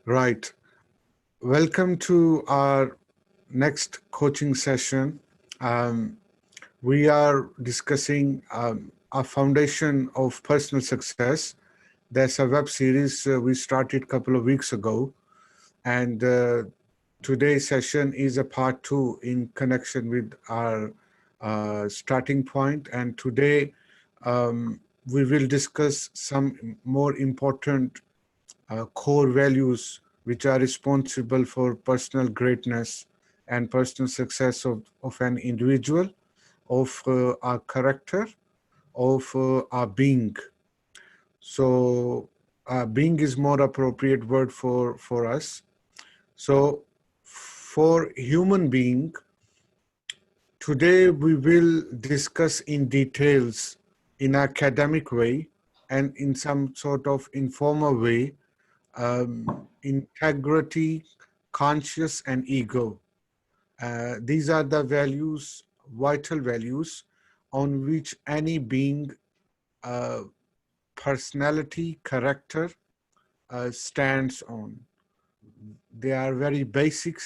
Right. Welcome to our next coaching session. Um, we are discussing a foundation of personal success. There's a web series we started a couple of weeks ago, and today's session is a part two in connection with our starting point. And today we will discuss some more important core values which are responsible for personal greatness and personal success of an individual, of our character, of our being. So being is more appropriate word for us. So for human being, today we will discuss in details in academic way and in some sort of informal way integrity, conscious, and ego. These are the values, vital values, on which any being, uh, personality, character stands on. They are very basic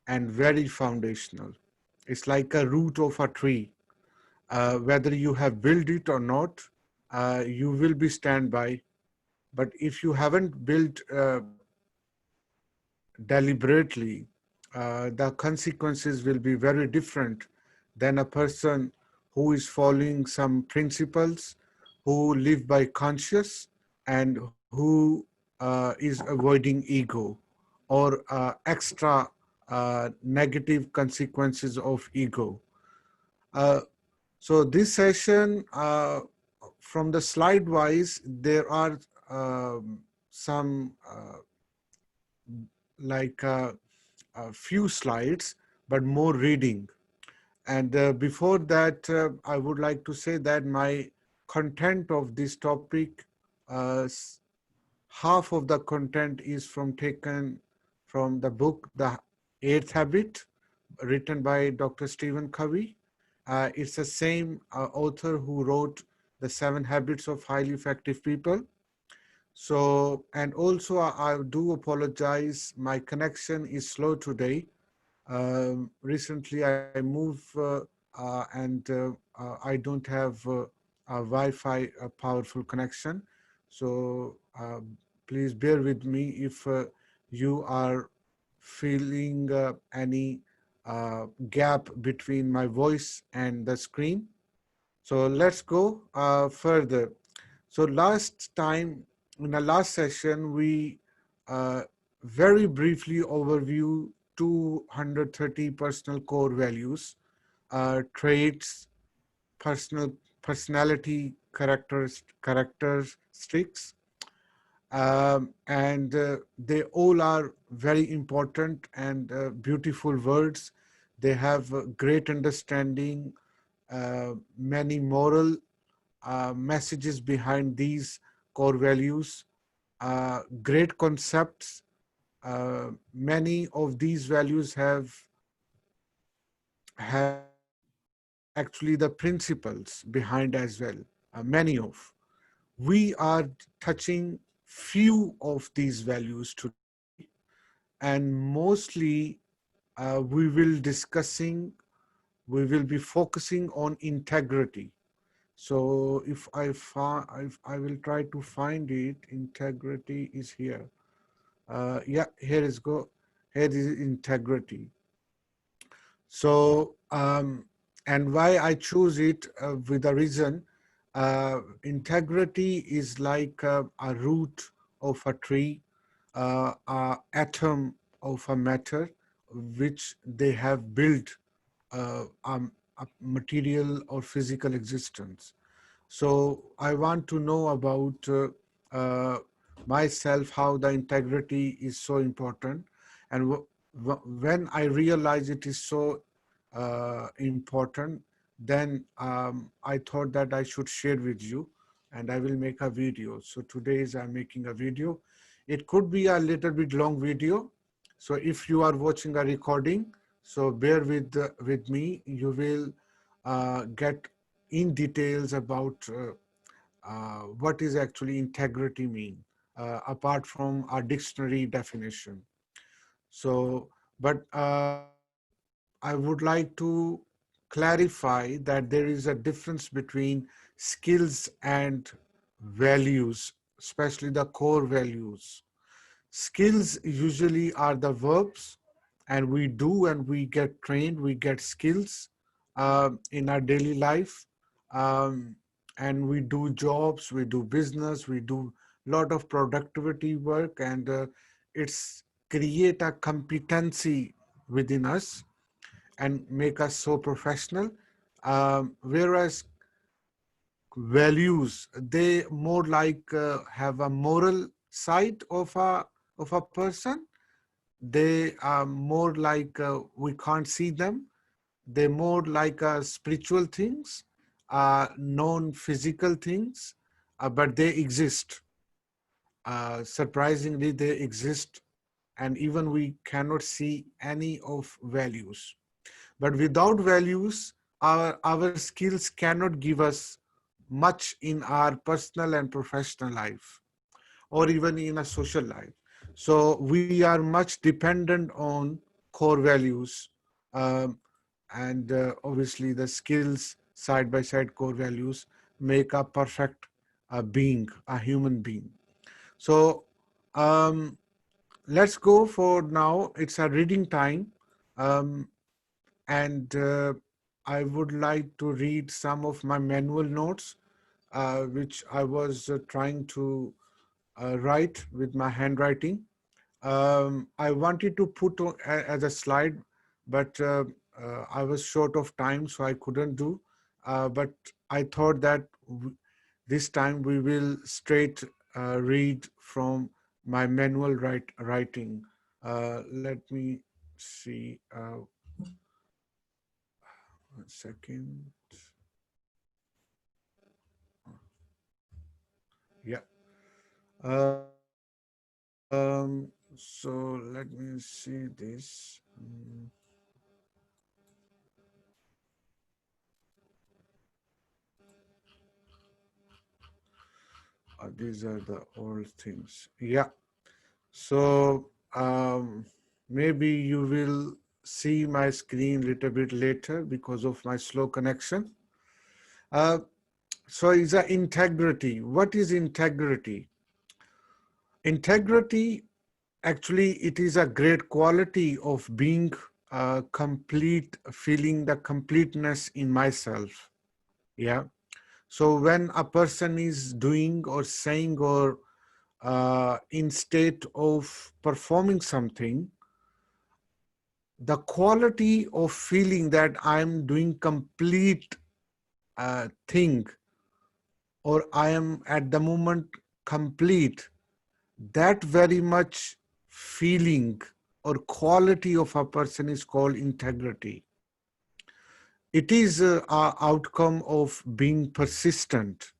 and very foundational. It's like a root of a tree. Whether you have built it or not, you will be stand by. But if you haven't built deliberately, the consequences will be very different than a person who is following some principles, who live by conscious, and who is avoiding ego or extra negative consequences of ego. Uh, so this session, from the slide wise, there are some like a few slides, but more reading. And before that, I would like to say that my content of this topic, uh, half of the content is taken from the book, The Eighth Habit, written by Dr. Stephen Covey. It's the same author who wrote The Seven Habits of Highly Effective People. So, and also I do apologize, my connection is slow today. Recently I moved and I don't have a Wi-Fi powerful connection. So please bear with me if you are feeling any gap between my voice and the screen. So let's go further. So last time, in the last session, we uh, very briefly overview 230 personal core values, traits, personal personality characteristics, and they all are very important and beautiful words. They have great understanding, many moral messages behind these core values, great concepts. Many of these values have actually the principles behind as well. Many of we are touching few of these values today, and mostly we will be focusing on integrity. So if I will try to find it. Integrity is here. Yeah, here is go. Here is integrity. So and why I choose it with a reason. Integrity is like a root of a tree, a atom of a matter, which they have built a material or physical existence. So I want to know about uh, myself, how the integrity is so important. And when I realize it is so important, then I thought that I should share with you, and I will make a video. So today is I'm making a video. It could be a little bit long video. So if you are watching a recording, so bear with me. You will get in details about what is actually integrity mean. apart from our dictionary definition. So, but I would like to clarify that there is a difference between skills and values, especially the core values. Skills usually are the verbs, and we do and we get trained, we get skills in our daily life. Um, and we do jobs, we do business, we do lot of productivity work, and it's create a competency within us and make us so professional. Whereas values, they more like have a moral side of a person. They are more like we can't see them. They're more like spiritual things, non-physical things, but they exist. Surprisingly, they exist, and even we cannot see any of values. But without values, our skills cannot give us much in our personal and professional life, or even in a social life. So we are much dependent on core values, um, and obviously the skills side by side core values make a perfect being, a human being. So um, let's go for now. It's a reading time. Um, and I would like to read some of my manual notes, which I was trying to write with my handwriting. I wanted to put as a slide, but I was short of time, so I couldn't do. But I thought that this time we will straight read from my manual writing. Let me see. 1 second. Yeah. So let me see this. These are the old things. Yeah. So maybe you will see my screen a little bit later because of my slow connection. Uh, so is a integrity. What is integrity? Integrity, actually, it is a great quality of being complete, feeling the completeness in myself. Yeah. So when a person is doing or saying or in state of performing something, the quality of feeling that I'm doing complete thing, or I am at the moment complete, that very much feeling or quality of a person is called integrity. It is a outcome of being persistent,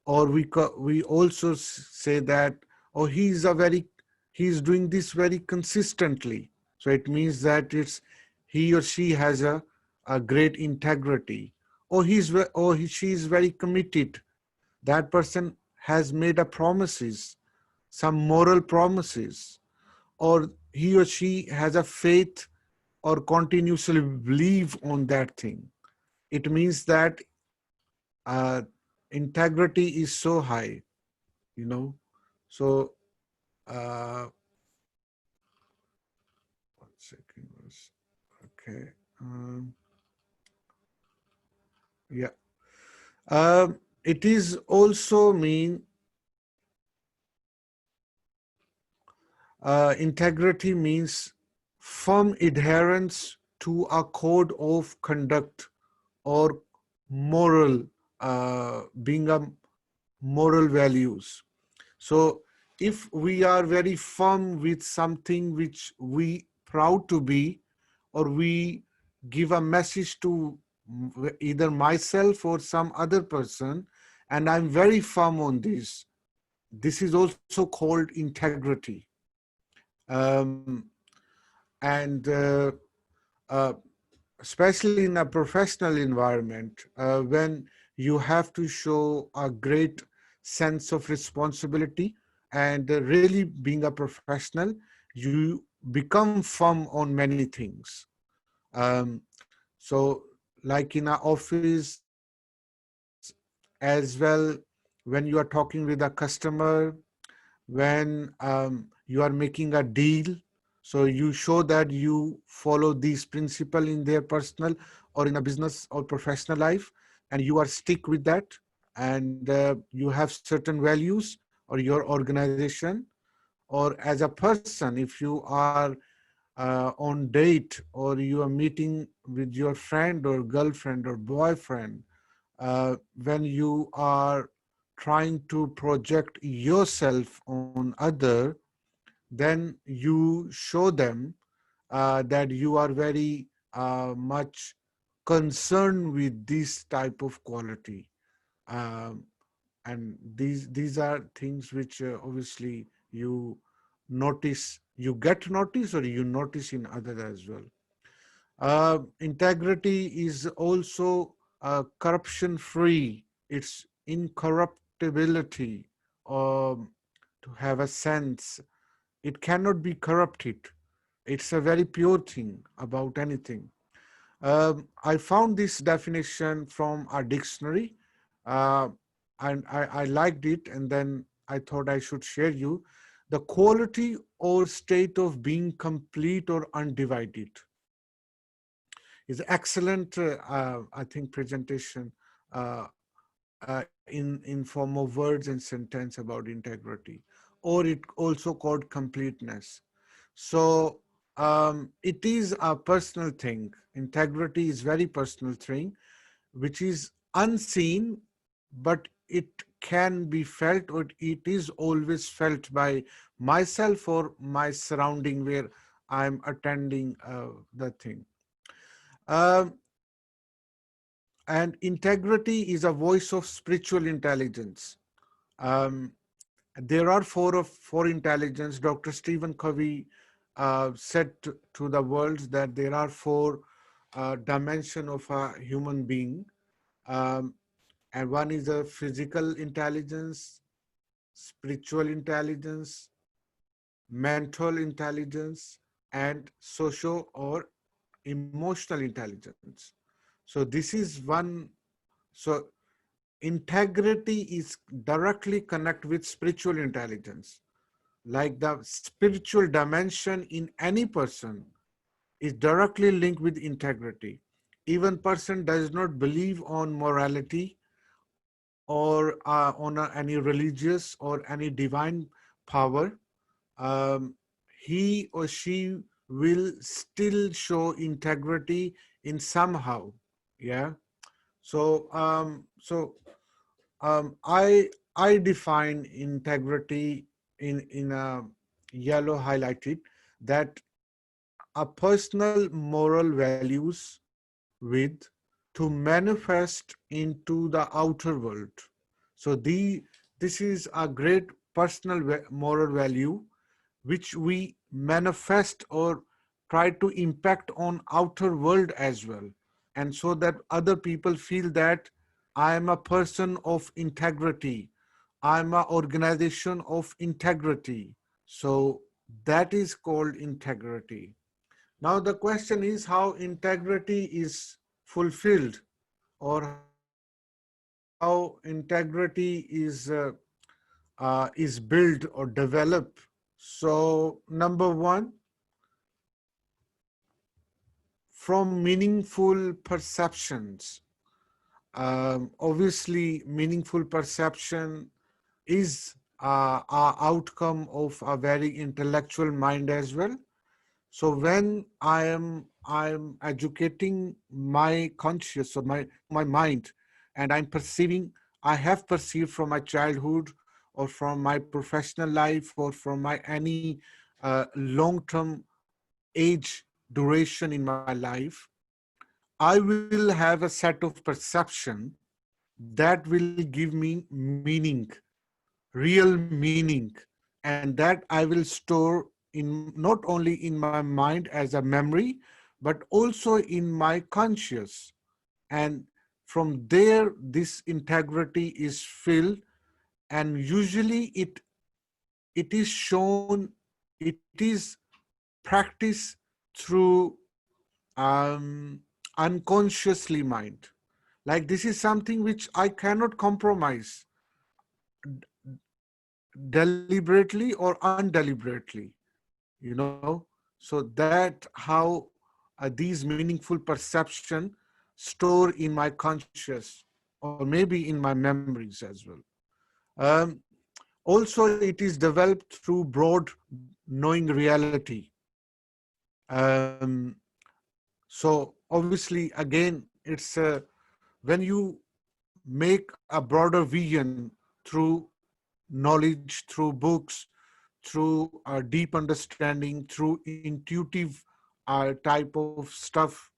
or we also say that, oh, he's doing this very consistently. So it means that it's he or she has a great integrity, or she is very committed. That person has made a promises, some moral promises, or he or she has a faith or continuously believe on that thing. It means that uh, integrity is so high, you know. So, uh, 1 second. Okay. Yeah. It is also mean integrity means firm adherence to a code of conduct or moral, being a moral values. So if we are very firm with something which we proud to be, or we give a message to either myself or some other person, and I'm very firm on this is also called integrity. Um, and especially in a professional environment, when you have to show a great sense of responsibility, and really being a professional, you become firm on many things. um, so like in our office as well, when you are talking with a customer, when you are making a deal, so you show that you follow these principles in their personal or in a business or professional life, and you are stick with that, and you have certain values or your organization, or as a person, if you are on date or you are meeting with your friend or girlfriend or boyfriend, when you are trying to project yourself on other, then you show them that you are very much concerned with this type of quality. Um, and these are things which obviously you notice, you get notice, or you notice in others as well. Integrity is also corruption free. It's incorruptibility, um, to have a sense. It cannot be corrupted. It's a very pure thing about anything. I found this definition from a dictionary, uh, and I liked it, and then I thought I should share you. The quality or state of being complete or undivided is excellent, I think, presentation in form of words and sentence about integrity, or it also called completeness. So it is a personal thing. Integrity is very personal thing, which is unseen, but it can be felt, or it is always felt by myself or my surrounding where I'm attending the thing. Um, and integrity is a voice of spiritual intelligence. Um, there are four intelligence. Dr. Stephen Covey said to the world that there are four dimension of a human being, um, and one is a physical intelligence, spiritual intelligence, mental intelligence, and social or emotional intelligence. So this is one. So integrity is directly connect with spiritual intelligence. Like the spiritual dimension in any person is directly linked with integrity. Even person does not believe on morality or on any religious or any divine power, um, he or she will still show integrity in somehow. Yeah. So I define integrity in a yellow highlighted, that a personal moral values with to manifest into the outer world. So this is a great personal moral value which we manifest or try to impact on outer world as well, and so that other people feel that I am a person of integrity, I am an organization of integrity. So that is called integrity. Now the question is how integrity is fulfilled, or how integrity is built or developed. So number one, from meaningful perceptions. Obviously, meaningful perception is a outcome of a very intellectual mind as well. So when I am educating my conscious or my mind, and I'm perceiving, I have perceived from my childhood or from my professional life or from my any long-term age duration in my life, I will have a set of perception that will give me meaning, real meaning, and that I will store in not only in my mind as a memory, but also in my conscious. And from there, this integrity is filled, and usually it it is shown, it is practiced through unconsciously mind. Like this is something which I cannot compromise deliberately or undeliberately, you know. So that how these meaningful perception store in my conscious, or maybe in my memories as well. um, Also it is developed through broad knowing reality. um, so obviously again it's when you make a broader vision through knowledge, through books, through deep understanding, through intuitive type of stuff,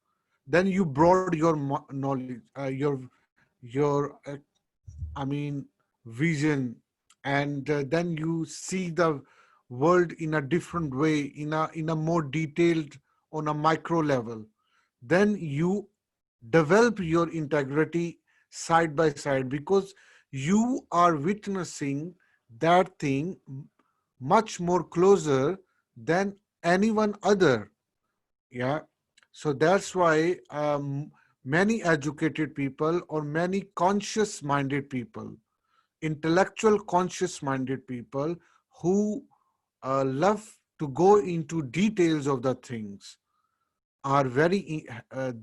then you broad your knowledge, your I mean vision, and then you see the world in a different way, in a more detailed, on a micro level. Then you develop your integrity side by side, because you are witnessing that thing much more closer than anyone other. Yeah. So that's why many educated people, or many conscious minded people, intellectual conscious minded people, who love to go into details of the things, are very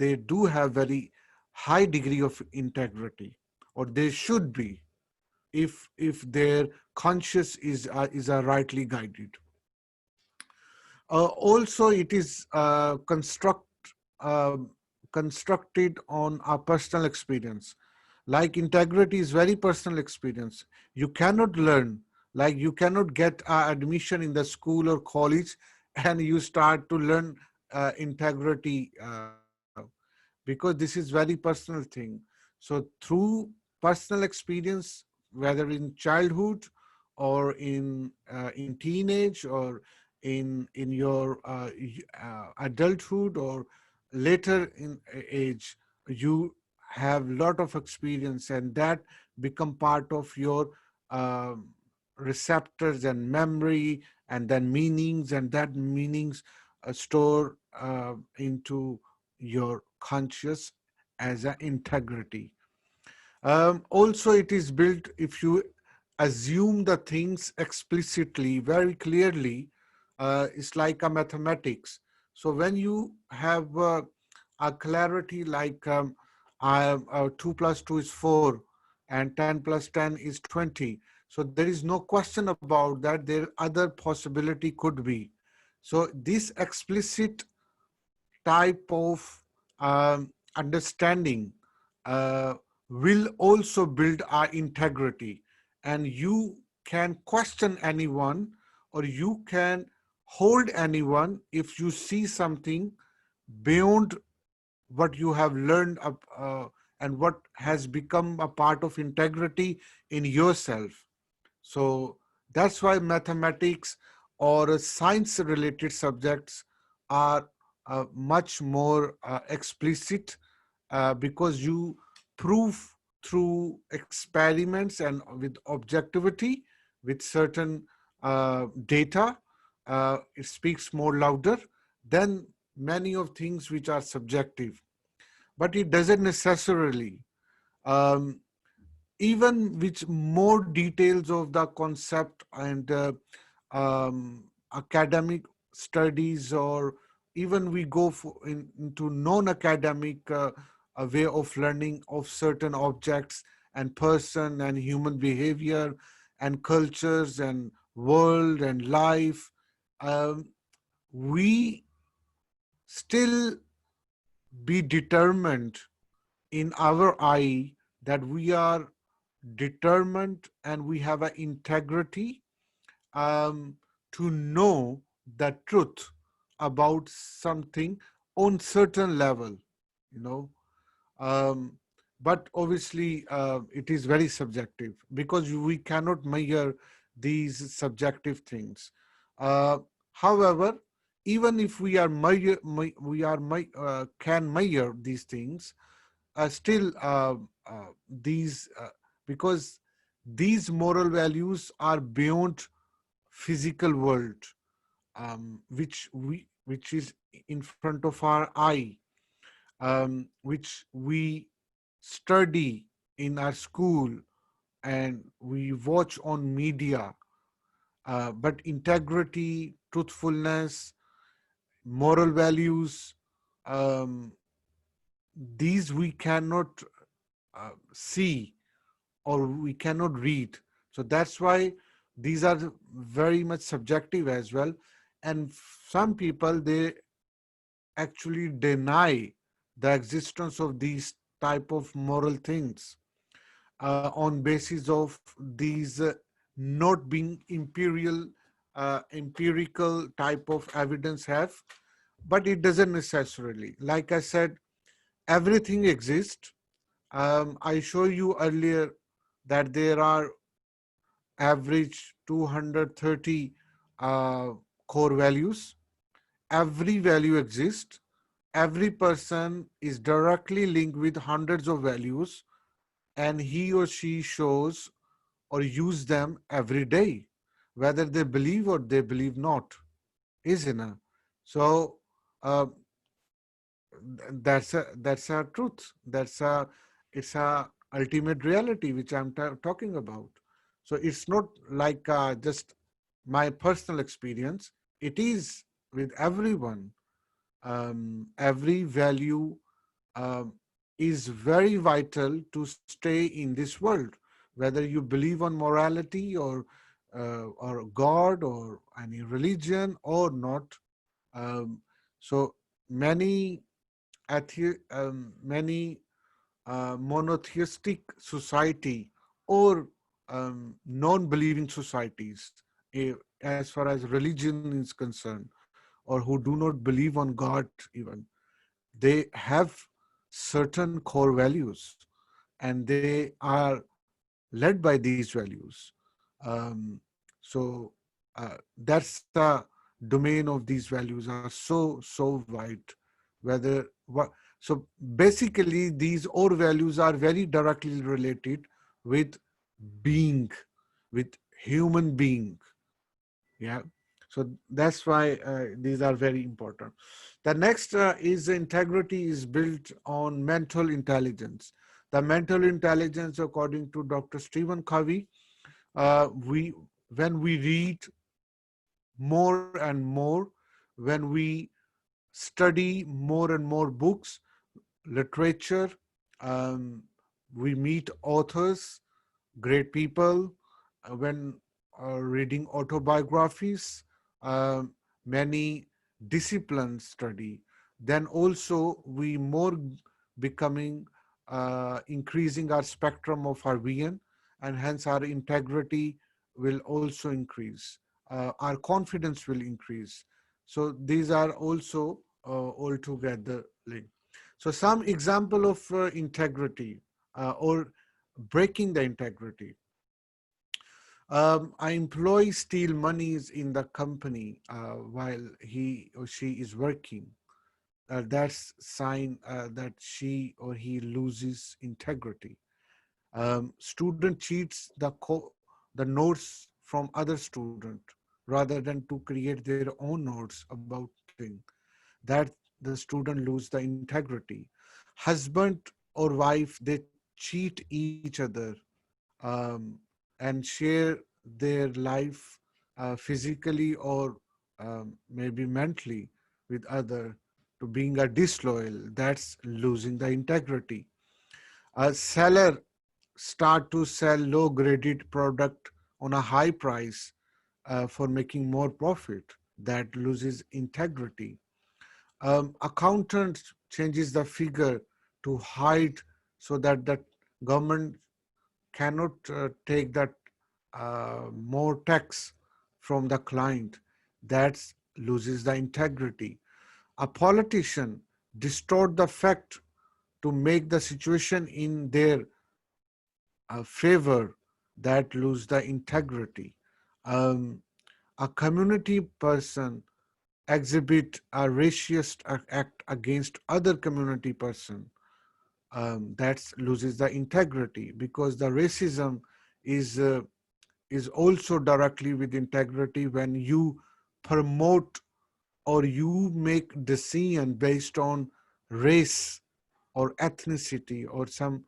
they do have very high degree of integrity, or they should be, if their conscious is rightly guided. Also it is uh, constructed on our personal experience. Like integrity is very personal experience. You cannot learn, like you cannot get admission in the school or college and you start to learn integrity, because this is very personal thing. So through personal experience, whether in childhood or in teenage, or in your adulthood, or later in age, you have lot of experience, and that become part of your um, receptors and memory, and then meanings, and that meanings store into your conscious as an integrity. Also, it is built if you assume the things explicitly, very clearly. It's like a mathematics. So when you have a clarity, like 2 plus 2 is 4, and 10 plus 10 is 20. So there is no question about that. There other possibility could be. So this explicit type of understanding uh, will also build our integrity, and you can question anyone, or you can hold anyone if you see something beyond what you have learned and what has become a part of integrity in yourself. So that's why mathematics or science related subjects are much more explicit, because you prove through experiments and with objectivity, with certain data. It speaks more louder than many of things which are subjective. But it doesn't necessarily. Um, Even with more details of the concept and academic studies, or even we go into non-academic a way of learning of certain objects and person and human behavior and cultures and world and life, um, we still be determined in our eye that we are determined and we have an integrity um, to know the truth about something on certain level, you know. um, but obviously it is very subjective, because we cannot measure these subjective things. uh, However, even if we are can measure these things, still these because these moral values are beyond physical world, which is in front of our eye, which we study in our school and we watch on media. But integrity, truthfulness, moral values, um, these we cannot see or we cannot read. So that's why these are very much subjective as well. And some people, they actually deny the existence of these type of moral things on basis of these not being empirical type of evidence have. But it doesn't necessarily, like I said, everything exists. I showed you earlier that there are average 230 uh, core values. Every value exists. Every person is directly linked with hundreds of values, and he or she shows or use them every day, whether they believe or they believe not, isn't it? So uh, that's a truth. It's a ultimate reality which I'm talking about. So it's not like just my personal experience. It is with everyone. Every value um, is very vital to stay in this world, whether you believe on morality or God or any religion or not. Um, so many many monotheistic society or non-believing societies, as far as religion is concerned, or who do not believe on God even, they have certain core values and they are led by these values. Um, so that's the domain of these values are so wide. Whether what so basically these core values are very directly related with being, with human being. Yeah. So that's why these are very important. The next is integrity is built on mental intelligence. The mental intelligence, according to Dr. Stephen Covey, we when we read more and more, when we study more and more books, literature, um, we meet authors, great people, when reading autobiographies, many disciplines study, then also we more becoming increasing our spectrum of our vision, and hence our integrity will also increase. Our confidence will increase. So these are also altogether linked. So some example of integrity or breaking the integrity. An employee steal monies in the company while he or she is working. That's sign that she or he loses integrity. Student cheats the notes from other student rather than to create their own notes about thing. That the student lose the integrity. Husband or wife, they cheat each other um, and share their life physically or maybe mentally with other to being a disloyal. That's losing the integrity. A seller start to sell low graded product on a high price for making more profit. That loses integrity. Accountant changes the figure to hide so that the government cannot take that more tax from the client. That loses the integrity. A politician distort the fact to make the situation in their favor. That lose the integrity. Um, a community person exhibit a racist act against other community person, that loses the integrity because the racism is is also directly with integrity. When you promote or you make decision based on race or ethnicity or some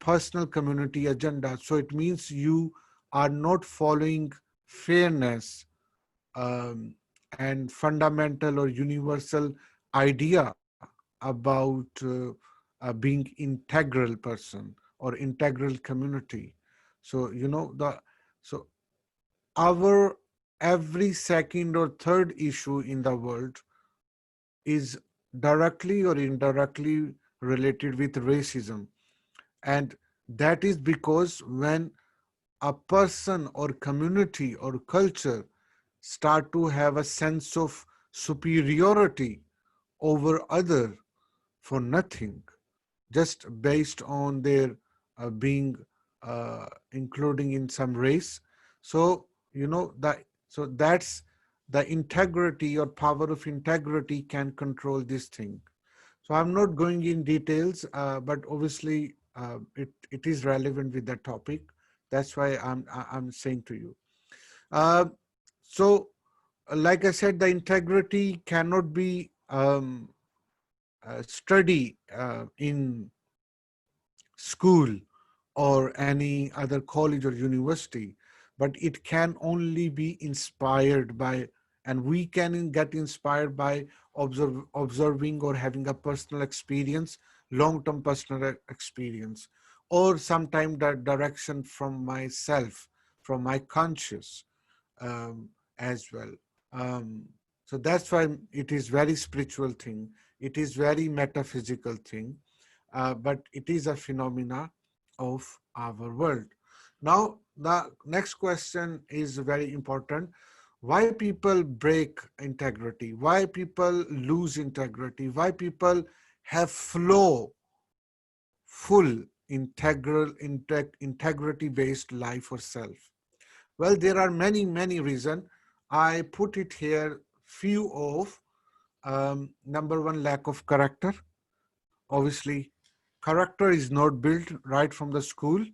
personal community agenda, so it means you are not following fairness, and fundamental or universal idea about being integral person or integral community. So so our every second or third issue in the world is directly or indirectly related with racism. And that is because when a person or community or culture start to have a sense of superiority over other for nothing, just based on their being including in some race. So that, so that's the integrity or power of integrity can control this thing. So I'm not going in details, but obviously it is relevant with the topic. That's why I'm saying to you. Uh, so, like I said, the integrity cannot be studied in school or any other college or university, but it can only be inspired by, and we can get inspired by observing or having a personal experience, long-term personal experience, or sometime that direction from myself, from my conscious, um, as well. Um, so that's why it is very spiritual thing. It is very metaphysical thing, but it is a phenomena of our world. Now, the next question is very important. Why people break integrity? Why people lose integrity? Why people have full, integral, integrity-based life or self? Well, there are many reasons. I put it here, few of, number one, lack of character. Obviously, character is not built right from the school.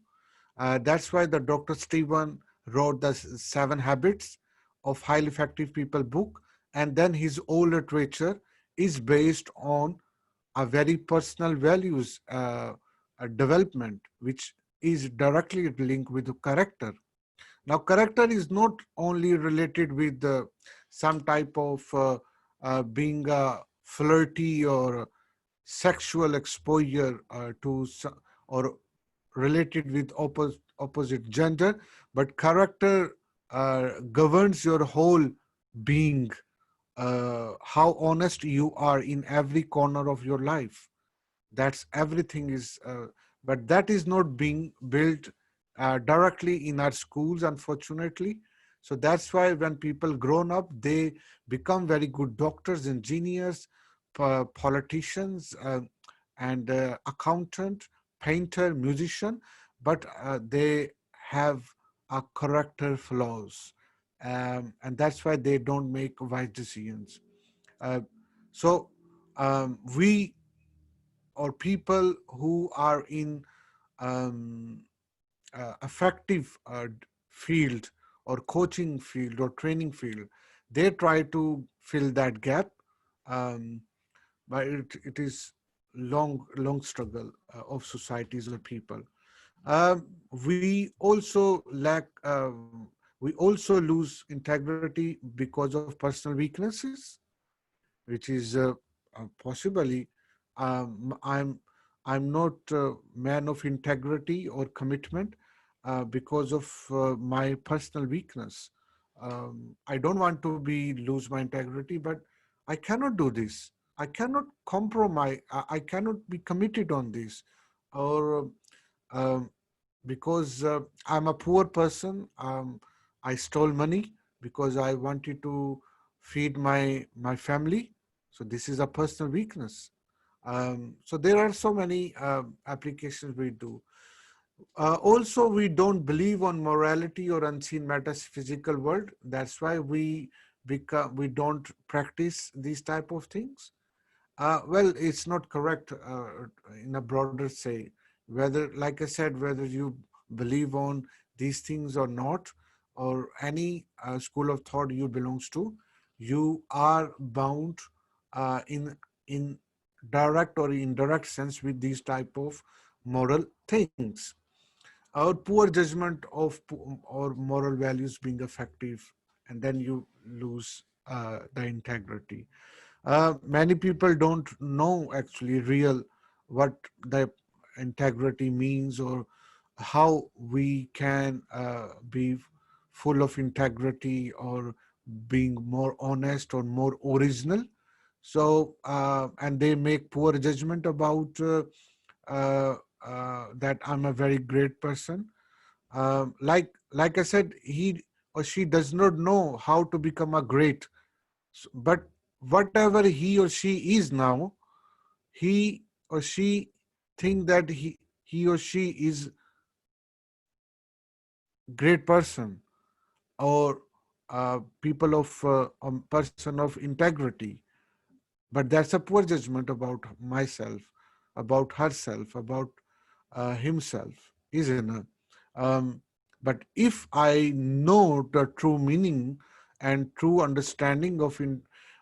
That's why the Dr. Stephen wrote the Seven Habits of Highly Effective People book. And then his whole literature is based on a very personal values development, which is directly linked with the character. Now, character is not only related with some type of being flirty or sexual exposure or related with opposite gender, but character governs your whole being, how honest you are in every corner of your life. That's everything is, but that is not being built directly in our schools, unfortunately. So that's why when people grown up, they become very good doctors, engineers, politicians, and accountant, painter, musician, but they have a character flaws, and that's why they don't make wise decisions. Uh, so we or people who are in um, effective field or coaching field or training field, they try to fill that gap, um, but it is long struggle of societies or people. Um, we also lack, we also lose integrity because of personal weaknesses, which is possibly, I'm not a man of integrity or commitment because of my personal weakness. I don't want to be lose my integrity, but I cannot do this. I cannot compromise. I cannot be committed on this, or um, because I'm a poor person. I stole money because I wanted to feed my family. So this is a personal weakness. So there are so many applications we do. Also, we don't believe on morality or unseen matters, physical world. That's why we don't practice these type of things. Well, it's not correct in a broader say. Whether, like I said, whether you believe on these things or not, or any school of thought you belongs to, you are bound in direct or indirect sense with these type of moral things. Our poor judgment of or moral values being effective, and then you lose the integrity. Many people don't know actually real what the integrity means, or how we can be full of integrity, or being more honest or more original. So and they make poor judgment about uh, that I'm a very great person. Like I said, he or she does not know how to become a great. But whatever he or she is now, he or she think that he or she is great person, or people of person of integrity. But that's a poor judgment about myself, about herself, about himself, isn't it? Um, but if I know the true meaning and true understanding of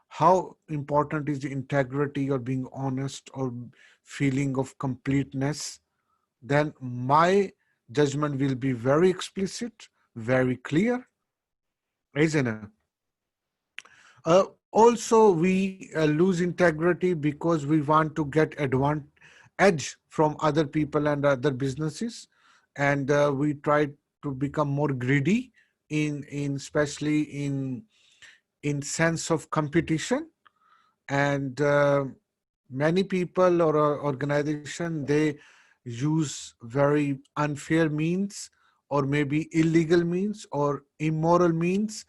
how important is the integrity, or being honest, or feeling of completeness, then my judgment will be very explicit, very clear, isn't it? Also, we lose integrity because we want to get edge from other people and other businesses, and we try to become more greedy in especially in sense of competition. And many people or organization, they use very unfair means, or maybe illegal means, or immoral means,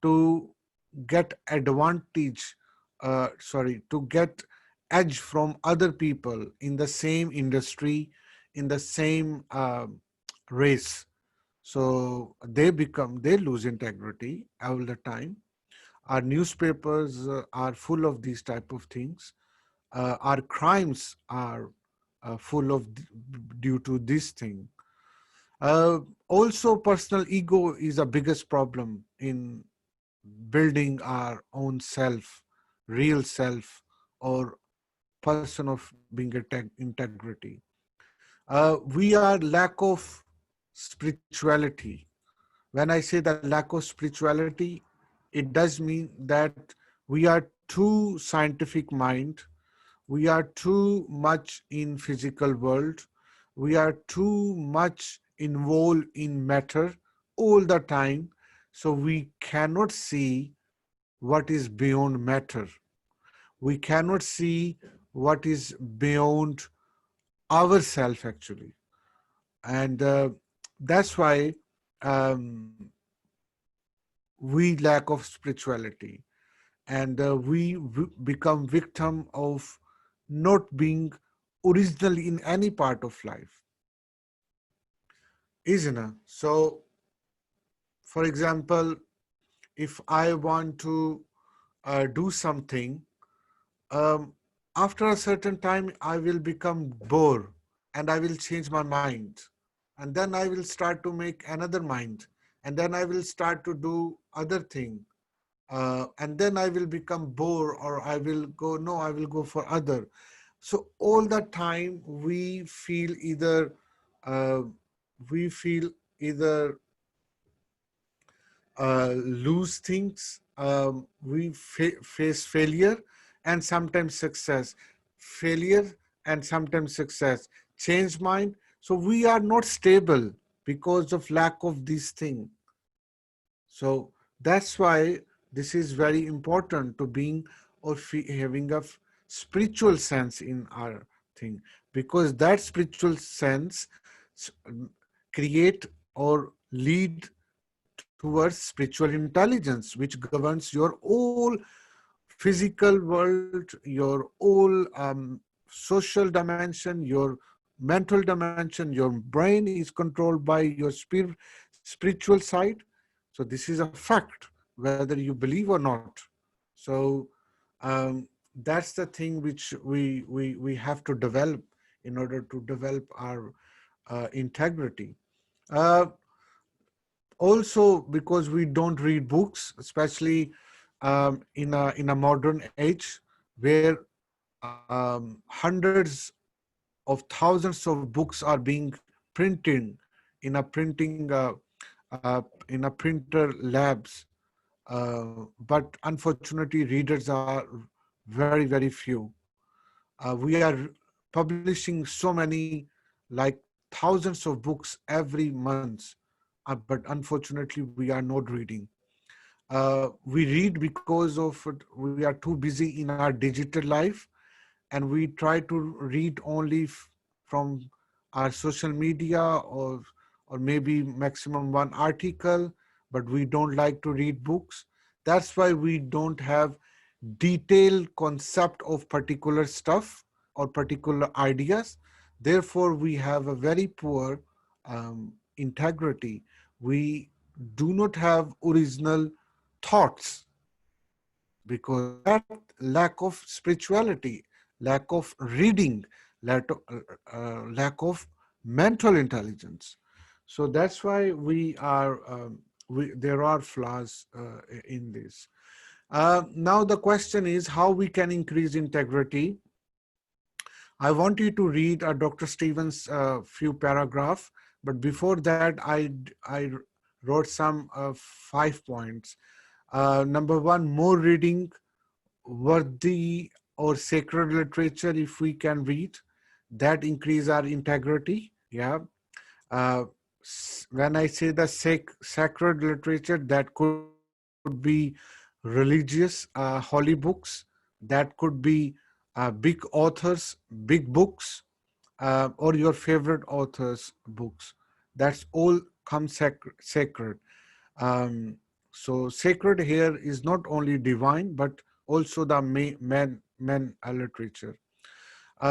to get advantage, to get edge from other people in the same industry, in the same race. So they lose integrity all the time. Our newspapers are full of these type of things. Our crimes are full of due to this thing. Also, personal ego is the biggest problem in building our own self, real self, or person of being integrity. We are lack of spirituality. When I say the lack of spirituality, it does mean that we are too scientific mind, we are too much in physical world, we are too much involved in matter all the time, so we cannot see what is beyond matter. We cannot see what is beyond ourself actually. And that's why um, we lack of spirituality, and we become victim of not being original in any part of life, isn't it? So for example, if I want to do something, um, after a certain time I will become bored, and I will change my mind, and then I will start to make another mind, and then I will start to do other thing, and then I will become bored, or I will go, no, I will go for other. So all the time we feel either uh, we feel either lose things, we face failure and sometimes success, failure and sometimes success, change mind. So we are not stable because of lack of this thing. So that's why this is very important to being or having a spiritual sense in our thing, because that spiritual sense create or lead towards spiritual intelligence, which governs your whole physical world, your whole social dimension, your mental dimension. Your brain is controlled by your spiritual side. So this is a fact, whether you believe or not. So that's the thing which we have to develop in order to develop our integrity. Uh, Also, because we don't read books, especially in a modern age where hundreds of thousands of books are being printed in a printer labs, but unfortunately readers are very, very few. We are publishing so many, like thousands of books every month, but unfortunately we are not reading. We read because of we are too busy in our digital life, and we try to read only from our social media, or maybe maximum one article, but we don't like to read books. That's why we don't have detailed concept of particular stuff or particular ideas. Therefore we have a very poor integrity. We do not have original thoughts because of that lack of spirituality, lack of reading, lack of mental intelligence. So that's why there are flaws in this. Now the question is how we can increase integrity. I want you to read Dr. Stevens' few paragraph, but before that, I wrote some 5 points. Number one, more reading, worthy or sacred literature. If we can read, that increase our integrity. Yeah. Uh, when I say the sacred literature, that could be religious, holy books, that could be big authors, big books, or your favorite authors' books. That's all come sacred. Um, so sacred here is not only divine, but also the man literature.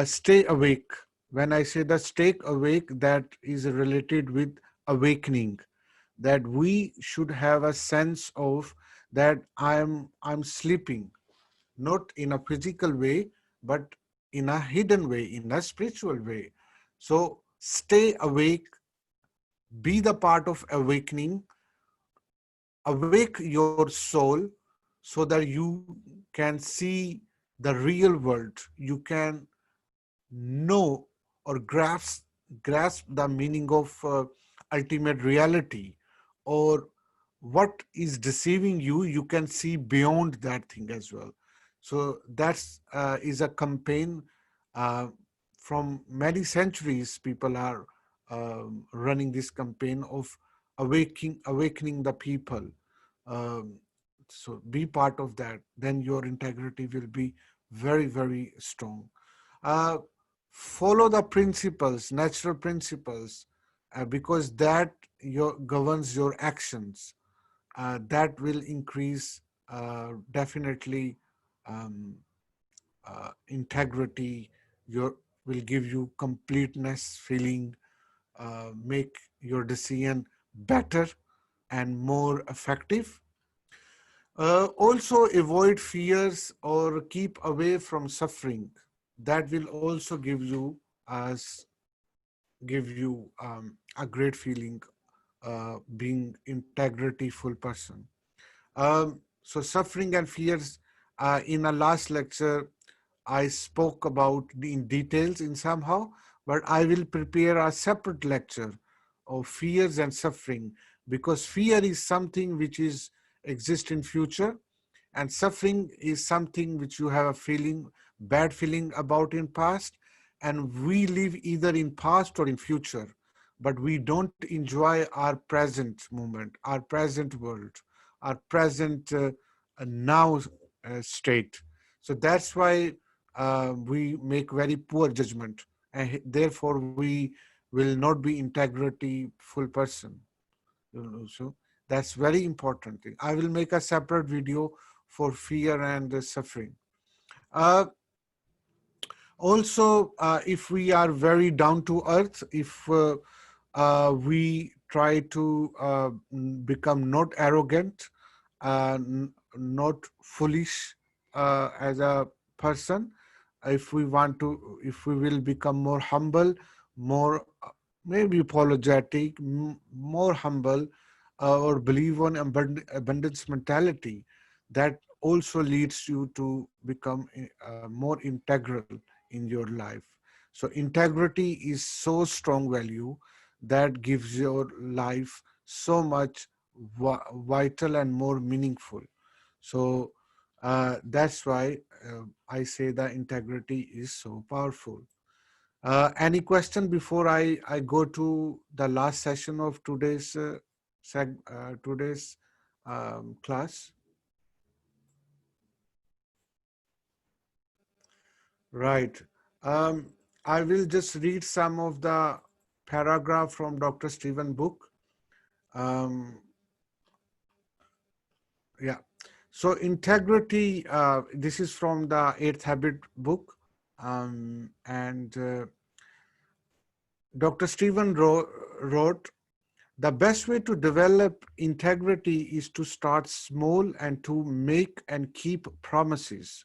Stay awake. When I say the stay awake, that is related with awakening. That we should have a sense of that I'm sleeping, not in a physical way, but in a hidden way, in a spiritual way. So stay awake, be the part of awakening, awake your soul so that you can see the real world. You can know or grasp the meaning of ultimate reality, or what is deceiving you, you can see beyond that thing as well. So that's is a campaign uh, from many centuries. People are running this campaign of awakening the people. um, so be part of that, then your integrity will be very, very strong. uh, Follow the principles, natural principles, because that governs your actions. That will increase definitely um, integrity. Your will give you completeness feeling, make your decision better and more effective. Also, avoid fears or keep away from suffering. That will also as give you a great feeling, being integrity full person. So suffering and fears. In a last lecture, I spoke about in details in somehow, but I will prepare a separate lecture of fears and suffering, because fear is something which is exist in future, and suffering is something which you have a feeling, bad feeling about in past, and we live either in past or in future, but we don't enjoy our present moment, our present world, our present now state. So that's why we make very poor judgment, and therefore we will not be integrity full person. So that's very important thing. I will make a separate video for fear and suffering. Uh, Also, if we are very down to earth, if we try to become not arrogant, not foolish as a person, if we will become more humble, more maybe apologetic, more humble, or believe on abundance mentality, that also leads you to become more integral in your life. So integrity is so strong value that gives your life so much vital and more meaningful. So that's why I say that integrity is so powerful. Any question before I go to the last session of today's class? Right. Um, I will just read some of the paragraph from Dr. Stephen book. Um, yeah. So integrity. This is from the Eighth Habit book, and Dr. Stephen wrote, the best way to develop integrity is to start small and to make and keep promises.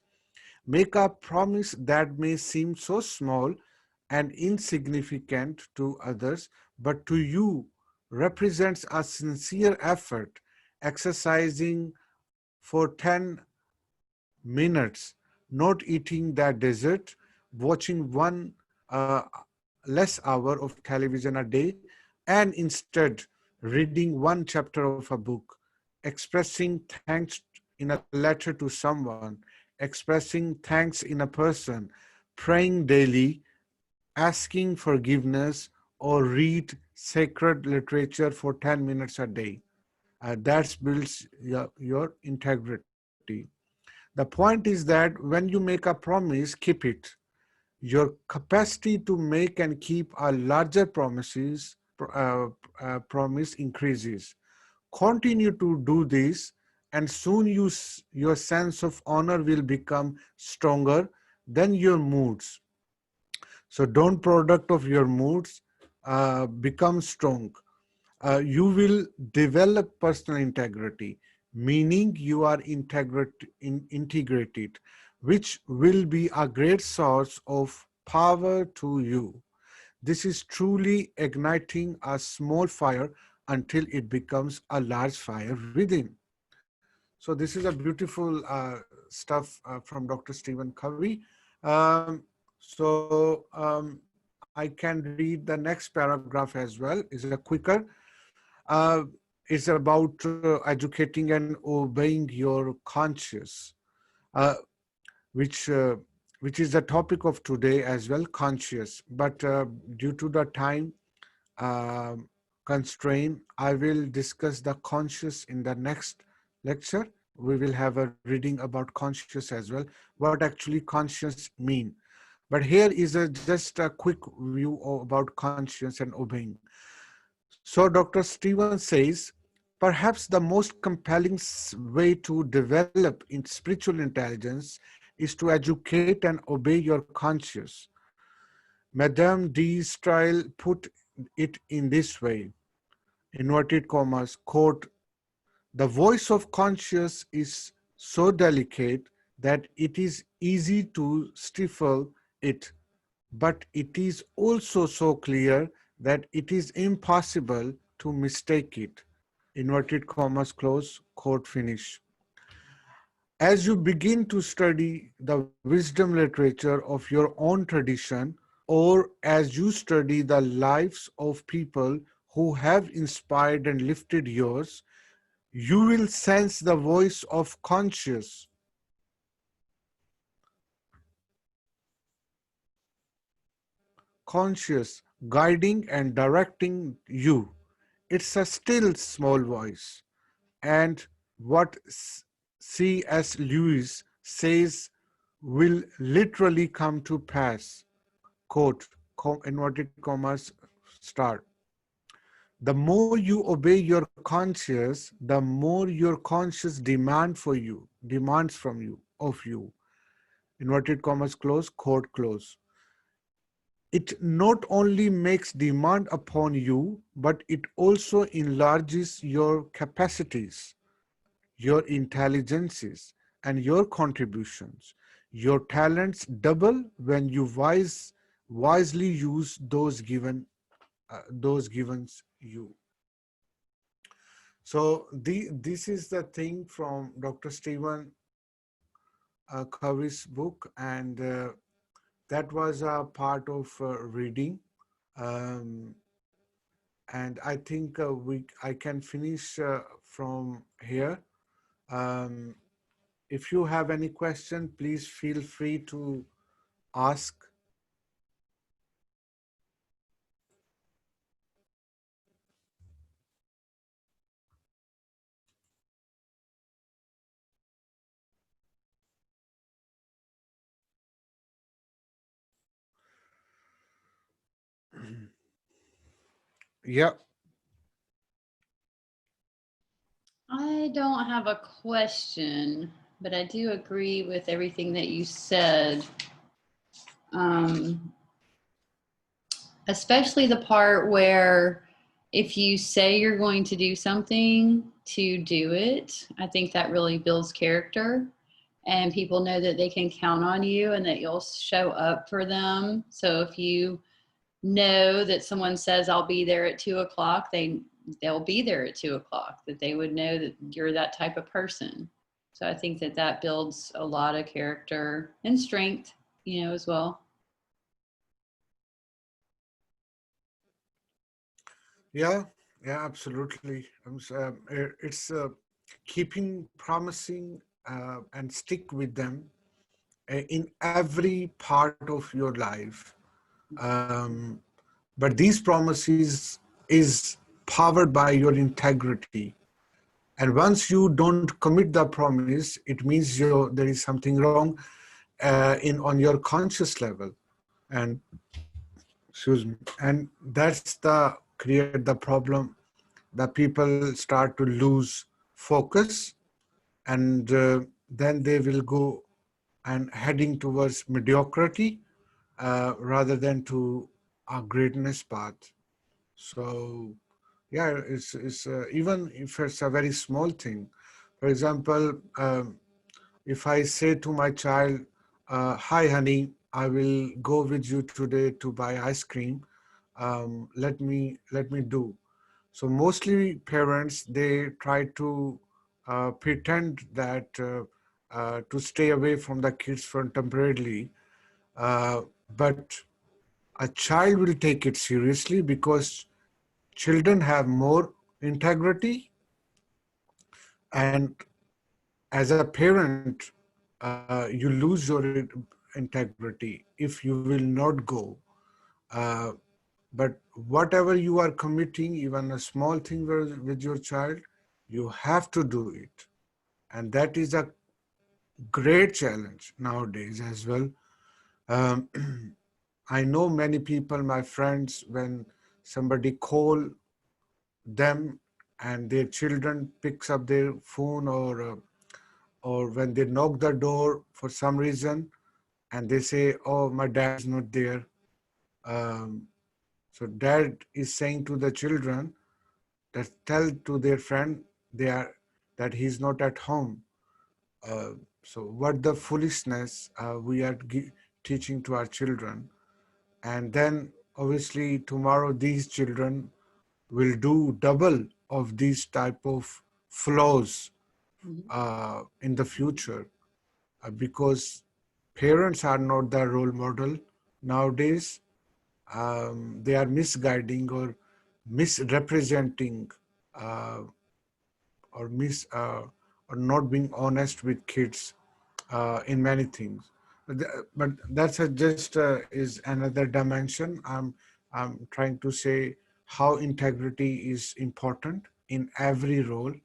Make a promise that may seem so small and insignificant to others, but to you represents a sincere effort, exercising for 10 minutes, not eating that dessert, watching one less hour of television a day, and instead reading one chapter of a book, expressing thanks in a letter to someone, expressing thanks in a person, praying daily, asking forgiveness, or read sacred literature for 10 minutes a day. That builds your integrity. The point is that when you make a promise, keep it. Your capacity to make and keep a larger promise increases. Continue to do this, and soon your sense of honor will become stronger than your moods. So don't product of your moods, become strong. You will develop personal integrity, meaning you are integrated, which will be a great source of power to you. This is truly igniting a small fire until it becomes a large fire within. So this is a beautiful stuff from Dr. Stephen Covey. Um, I can read the next paragraph as well. It's a quicker. Uh, it's about educating and obeying your conscience, uh, which uh, which is the topic of today as well, conscious. But due to the time um constraint, I will discuss the conscious in the next lecture. We will have a reading about conscious as well, what actually conscious mean. But here is just a quick view about conscience and obeying. So Dr. Stephen says, perhaps the most compelling way to develop in spiritual intelligence is to educate and obey your conscience. Madame de Stael put it in this way, inverted commas, quote, the voice of conscience is so delicate that it is easy to stifle it, but it is also so clear that it is impossible to mistake it. Inverted commas close, quote finish. As you begin to study the wisdom literature of your own tradition, or as you study the lives of people who have inspired and lifted yours, you will sense the voice of conscious guiding and directing you. It's a still small voice. And what C.S. Lewis says will literally come to pass. Quote, inverted commas, start. The more you obey your conscience, the more your conscience demands from you, of you. Inverted commas close, quote close. It not only makes demand upon you, but it also enlarges your capacities, your intelligences, and your contributions. Your talents double when you wisely use those givens you. So this is the thing from Dr. Stephen Covey's book, and that was a part of reading. Um, and I think I can finish from here. Um, if you have any question, please feel free to ask. Yeah, I don't have a question, but I do agree with everything that you said. Um, Especially the part where if you say you're going to do something to do it, I think that really builds character and people know that they can count on you and that you'll show up for them. So if you know that someone says I'll be there at 2 o'clock, they'll be there at 2 o'clock, that they would know that you're that type of person. So I think that that builds a lot of character and strength, as well. yeah, yeah, absolutely. It's keeping promising and stick with them in every part of your life. Um, but these promises is powered by your integrity. And once you don't commit the promise, it means there is something wrong on your conscious level. And excuse me, and that's the create the problem that people start to lose focus, and then they will go and heading towards mediocrity rather than to a greatness path. So yeah, it's even if it's a very small thing. For example, if I say to my child, "Hi, honey, I will go with you today to buy ice cream. Let me do." So mostly parents, they try to pretend that to stay away from the kids for temporarily, uh, but a child will take it seriously because children have more integrity, and as a parent, you lose your integrity if you will not go. Uh, but whatever you are committing, even a small thing with your child, you have to do it. And that is a great challenge nowadays as well. Um, I know many people, my friends, when somebody call them and their children picks up their phone, or when they knock the door for some reason and they say, "Oh, my dad is not there." Um, so dad is saying to the children that tell to their friend they are that he's not at home. Uh, so what the foolishness we are teaching to our children, and then obviously tomorrow these children will do double of these type of flaws Mhm. in the future, because parents are not the role model nowadays. They are misguiding or misrepresenting, uh, or or not being honest with kids in many things. But that's just is another dimension. I'm trying to say how integrity is important in every role.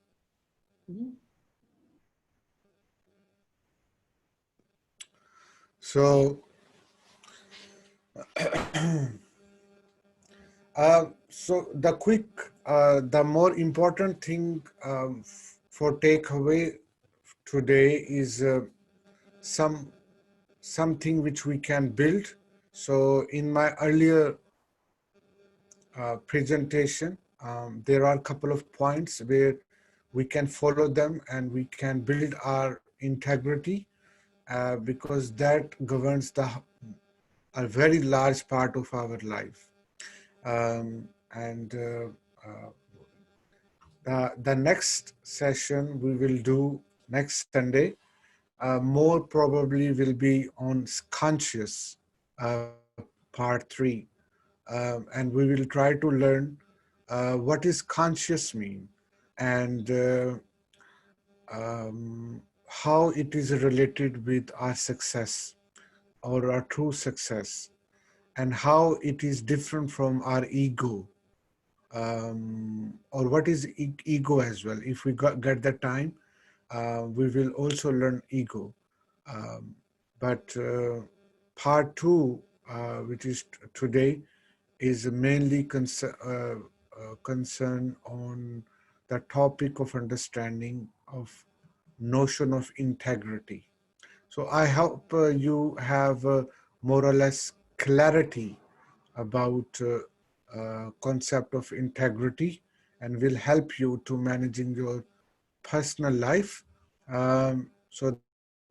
Mhm. So, the quick, the more important thing for takeaway today is some something which we can build. So, in my earlier presentation, there are a couple of points where we can follow them and we can build our integrity, because that governs a very large part of our life. And The next session we will do next Sunday, more probably will be on conscious, part three. And we will try to learn what is conscious mean, and how it is related with our success or our true success, and how it is different from our ego, or what is ego as well. If we get the time, we will also learn ego. Um, but part two, which is today, is mainly concern on the topic of understanding of notion of integrity. So I hope you have more or less clarity about concept of integrity, and will help you to managing your personal life, so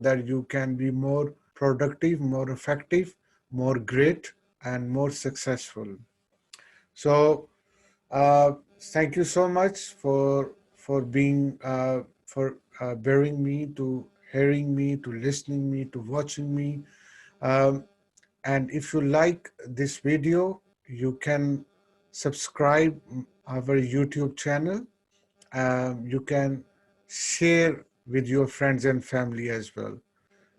that you can be more productive, more effective, more great, and more successful. So thank you so much for being for bearing me, to hearing me, to listening me, to watching me. Um, and if you like this video, you can subscribe our YouTube channel. You can share with your friends and family as well.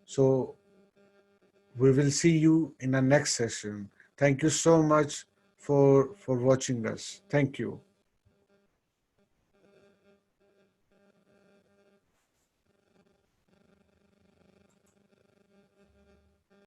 So we will see you in the next session. Thank you so much for watching us. Thank you.